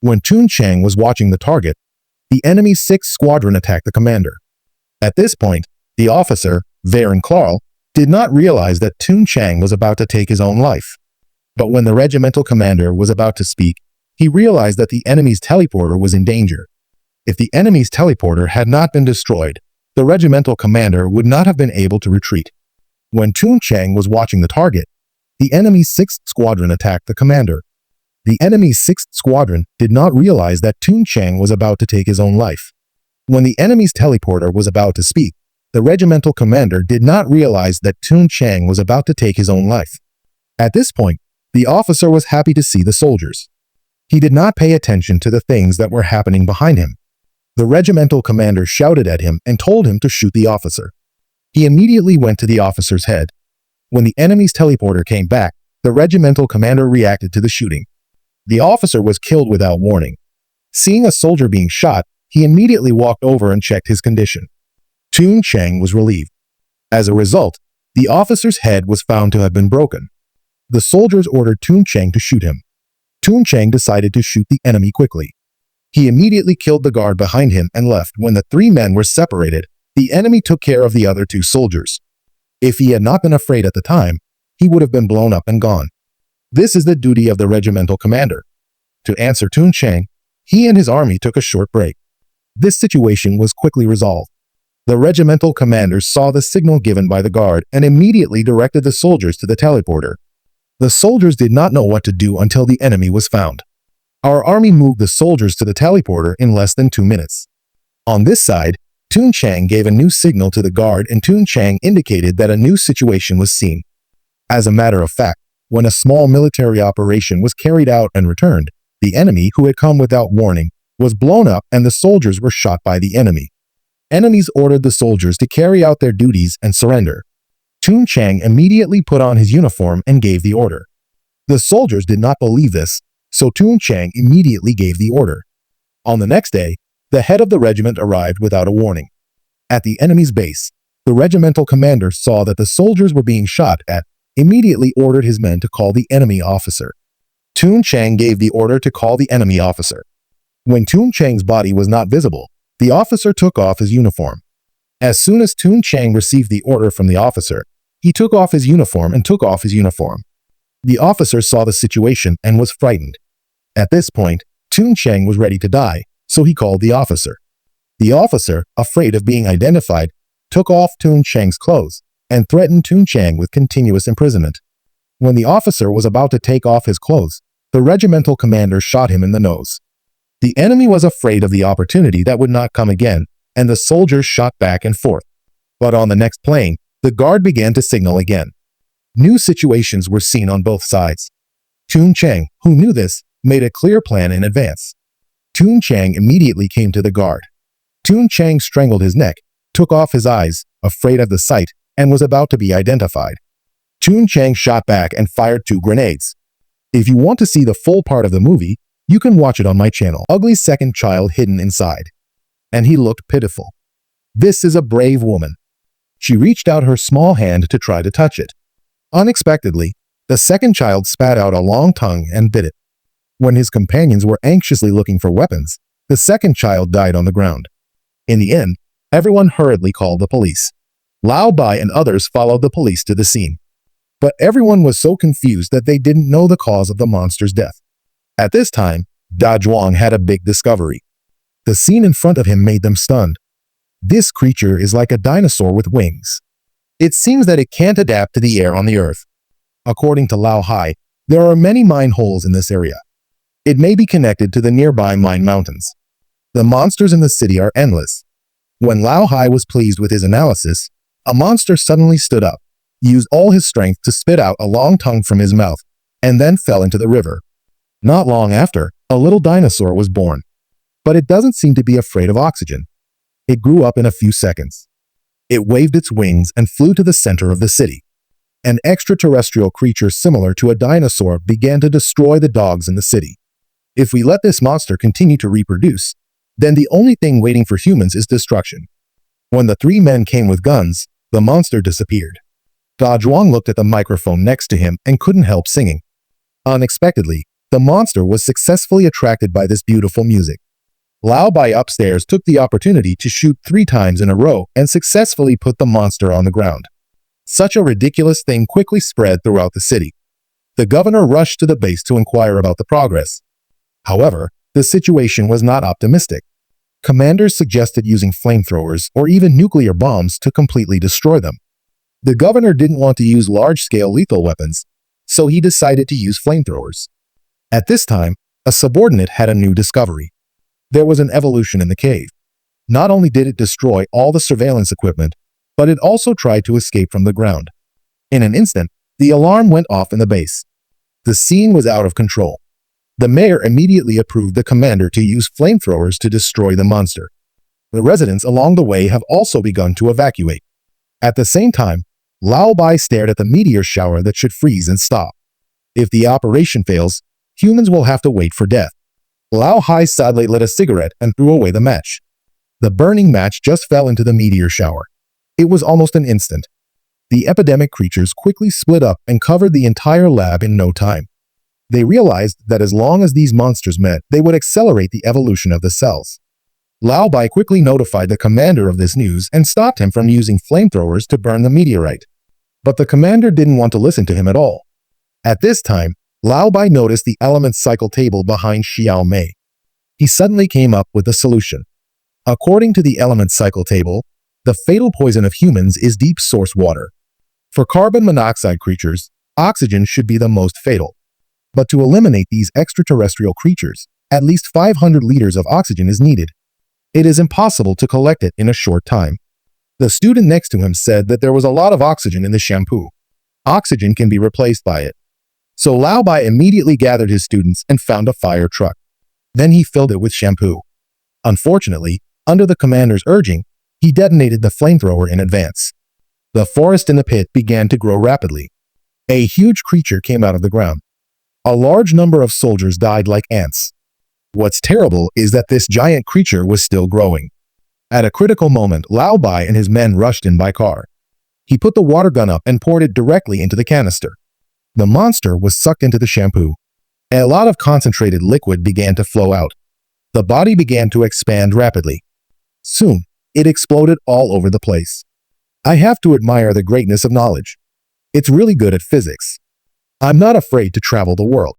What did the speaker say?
When Toon Chang was watching the target, the enemy's 6th Squadron attacked the commander. At this point, the officer, Varen Clarl, did not realize that Toon Chang was about to take his own life. But when the regimental commander was about to speak, he realized that the enemy's teleporter was in danger. If the enemy's teleporter had not been destroyed, the regimental commander would not have been able to retreat. When Toon Chang was watching the target, the enemy's 6th Squadron attacked the commander. The enemy's 6th Squadron did not realize that Toon Chang was about to take his own life. When the enemy's teleporter was about to speak, the regimental commander did not realize that Toon Chang was about to take his own life. At this point, the officer was happy to see the soldiers. He did not pay attention to the things that were happening behind him. The regimental commander shouted at him and told him to shoot the officer. He immediately went to the officer's head. When the enemy's teleporter came back, the regimental commander reacted to the shooting. The officer was killed without warning. Seeing a soldier being shot, he immediately walked over and checked his condition. Toon Chang was relieved. As a result, the officer's head was found to have been broken. The soldiers ordered Toon Chang to shoot him. Toon Chang decided to shoot the enemy quickly. He immediately killed the guard behind him and left. When the 3 men were separated, the enemy took care of the other 2 soldiers. If he had not been afraid at the time, he would have been blown up and gone. This is the duty of the regimental commander. To answer Toon Chang, he and his army took a short break. This situation was quickly resolved. The regimental commander saw the signal given by the guard and immediately directed the soldiers to the teleporter. The soldiers did not know what to do until the enemy was found. Our army moved the soldiers to the teleporter in less than 2 minutes. On this side, Toon Chang gave a new signal to the guard and Toon Chang indicated that a new situation was seen. As a matter of fact, when a small military operation was carried out and returned, the enemy, who had come without warning, was blown up and the soldiers were shot by the enemy. Enemies ordered the soldiers to carry out their duties and surrender. Toon Chang immediately put on his uniform and gave the order. The soldiers did not believe this, so Toon Chang immediately gave the order. On the next day, the head of the regiment arrived without a warning. At the enemy's base, the regimental commander saw that the soldiers were being shot at, immediately ordered his men to call the enemy officer. Toon Chang gave the order to call the enemy officer. When Toon Chang's body was not visible, the officer took off his uniform. As soon as Toon Chang received the order from the officer, he took off his uniform and took off his uniform. The officer saw the situation and was frightened. At this point, Toon Chang was ready to die, so he called the officer. The officer, afraid of being identified, took off Toon Chang's clothes and threatened Toon Chang with continuous imprisonment. When the officer was about to take off his clothes, the regimental commander shot him in the nose. The enemy was afraid of the opportunity that would not come again, and the soldiers shot back and forth. But on the next plane, the guard began to signal again. New situations were seen on both sides. Toon Chang, who knew this, made a clear plan in advance. Toon Chang immediately came to the guard. Toon Chang strangled his neck, took off his eyes, afraid of the sight, and was about to be identified. Toon Chang shot back and fired 2 grenades. If you want to see the full part of the movie, you can watch it on my channel. Ugly's second child hidden inside. And he looked pitiful. This is a brave woman. She reached out her small hand to try to touch it. Unexpectedly, the second child spat out a long tongue and bit it. When his companions were anxiously looking for weapons, the second child died on the ground. In the end, everyone hurriedly called the police. Lao Bai and others followed the police to the scene. But everyone was so confused that they didn't know the cause of the monster's death. At this time, Da Zhuang had a big discovery. The scene in front of him made them stunned. This creature is like a dinosaur with wings. It seems that it can't adapt to the air on the earth. According to Lao Hai, there are many mine holes in this area. It may be connected to the nearby mine mountains. The monsters in the city are endless. When Lao Hai was pleased with his analysis, a monster suddenly stood up, used all his strength to spit out a long tongue from his mouth, and then fell into the river. Not long after, a little dinosaur was born. But it doesn't seem to be afraid of oxygen. It grew up in a few seconds. It waved its wings and flew to the center of the city. An extraterrestrial creature similar to a dinosaur began to destroy the dogs in the city. If we let this monster continue to reproduce, then the only thing waiting for humans is destruction. When the 3 men came with guns, the monster disappeared. Da Zhuang looked at the microphone next to him and couldn't help singing. Unexpectedly, The monster was successfully attracted by this beautiful music. Lao Bai upstairs took the opportunity to shoot 3 times in a row and successfully put the monster on the ground. Such a ridiculous thing quickly spread throughout the city. The governor rushed to the base to inquire about the progress. However, the situation was not optimistic. Commanders suggested using flamethrowers or even nuclear bombs to completely destroy them. The governor didn't want to use large-scale lethal weapons, so he decided to use flamethrowers. At this time, a subordinate had a new discovery. There was an evolution in the cave. Not only did it destroy all the surveillance equipment, but it also tried to escape from the ground. In an instant, the alarm went off in the base. The scene was out of control. The mayor immediately approved the commander to use flamethrowers to destroy the monster. The residents along the way have also begun to evacuate. At the same time, Lao Bai stared at the meteor shower that should freeze and stop. If the operation fails, humans will have to wait for death. Lao Hai sadly lit a cigarette and threw away the match. The burning match just fell into the meteor shower. It was almost an instant. The epidemic creatures quickly split up and covered the entire lab in no time. They realized that as long as these monsters met, they would accelerate the evolution of the cells. Lao Bai quickly notified the commander of this news and stopped him from using flamethrowers to burn the meteorite. But the commander didn't want to listen to him at all. At this time, Lao Bai noticed the element cycle table behind Xiao Mei. He suddenly came up with a solution. According to the element cycle table, the fatal poison of humans is deep source water. For carbon monoxide creatures, oxygen should be the most fatal. But to eliminate these extraterrestrial creatures, at least 500 liters of oxygen is needed. It is impossible to collect it in a short time. The student next to him said that there was a lot of oxygen in the shampoo. Oxygen can be replaced by it. So Lao Bai immediately gathered his students and found a fire truck. Then he filled it with shampoo. Unfortunately, under the commander's urging, he detonated the flamethrower in advance. The forest in the pit began to grow rapidly. A huge creature came out of the ground. A large number of soldiers died like ants. What's terrible is that this giant creature was still growing. At a critical moment, Lao Bai and his men rushed in by car. He put the water gun up and poured it directly into the canister. The monster was sucked into the shampoo. A lot of concentrated liquid began to flow out. The body began to expand rapidly. Soon, it exploded all over the place. I have to admire the greatness of knowledge. It's really good at physics. I'm not afraid to travel the world.